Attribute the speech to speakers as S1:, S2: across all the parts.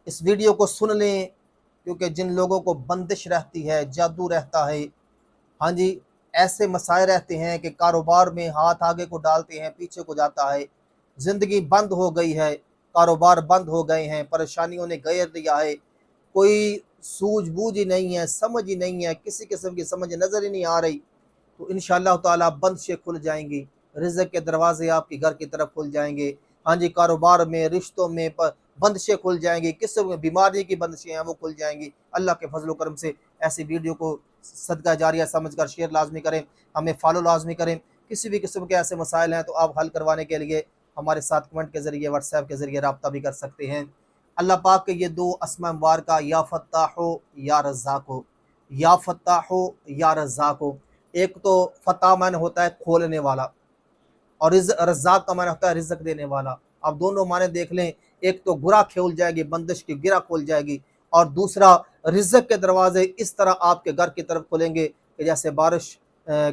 S1: اس video کو سن لیں، کیونکہ جن لوگوں کو بندش رہتی ہے، جادو رہتا ہے، ہاں جی، ایسے مسائل رہتے ہیں کہ کاروبار میں ہاتھ آگے کو ڈالتے ہیں پیچھے کو جاتا ہے، زندگی بند ہو گئی ہے، کاروبار بند ہو گئے ہیں، پریشانیوں نے گھیر دیا ہے، کوئی سوجھ بوجھ ہی نہیں ہے، سمجھ ہی نہیں ہے، کسی قسم کی سمجھ نظر ہی نہیں آ رہی، تو انشاءاللہ تعالیٰ بندشیں کھل جائیں گی، رزق کے دروازے آپ کی گھر کی طرف کھل جائیں گے، ہاں جی، کاروبار میں، رشتوں میں بندشیں کھل جائیں گی، کس بیماری کی بندشیں ہیں وہ کھل جائیں گی۔ اللہ کے فضل و کرم سے ایسی ویڈیو کو صدقہ جاریہ سمجھ کر شیئر لازمی کریں، ہمیں فالو لازمی کریں۔ کسی بھی قسم کے ایسے مسائل ہیں تو آپ حل کروانے کے لیے ہمارے ساتھ کمنٹ کے ذریعے، واٹس ایپ کے ذریعے رابطہ بھی کر سکتے ہیں۔ اللہ پاک کے یہ دو اسماء مبارکہ یا فتاح ہو یا رزاق ہو، یا فتاح ہو یا رزاق ہو، ایک تو فتح معنی ہوتا ہے کھولنے والا، اور رزاق کا معنی ہوتا ہے رزق دینے والا۔ آپ دونوں معنی دیکھ لیں، ایک تو گرہ کھول جائے گی، بندش کی گرہ کھول جائے گی، اور دوسرا رزق کے دروازے اس طرح آپ کے گھر کی طرف کھلیں گے کہ جیسے بارش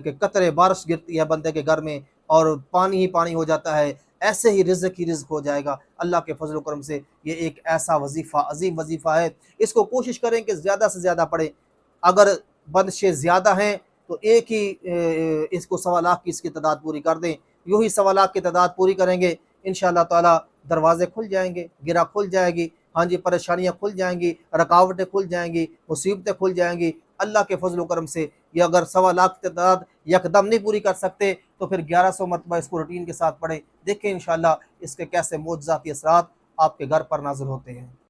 S1: کے قطرے بارش گرتی ہے بندے کے گھر میں اور پانی ہی پانی ہو جاتا ہے، ایسے ہی رزق ہو جائے گا اللہ کے فضل و کرم سے۔ یہ ایک ایسا وظیفہ، عظیم وظیفہ ہے، اس کو کوشش کریں کہ زیادہ سے زیادہ پڑھیں۔ اگر بندشیں زیادہ ہیں تو ایک ہی اس کو 1.25 کی اس کی تعداد پوری کر دیں، یوں ہی 1.25 کی تعداد پوری کریں گے، انشاءاللہ تعالی دروازے کھل جائیں گے، گرہ کھل جائے گی، ہاں جی، پریشانیاں کھل جائیں گی، رکاوٹیں کھل جائیں گی، مصیبتیں کھل جائیں گی اللہ کے فضل و کرم سے۔ یہ اگر 1.25 کی تعداد یکدم نہیں پوری کر سکتے تو پھر 1100 مرتبہ اس کو روٹین کے ساتھ پڑھیں، دیکھیں انشاءاللہ اس کے کیسے معجزاتی اثرات آپ کے گھر پر نازل ہوتے ہیں۔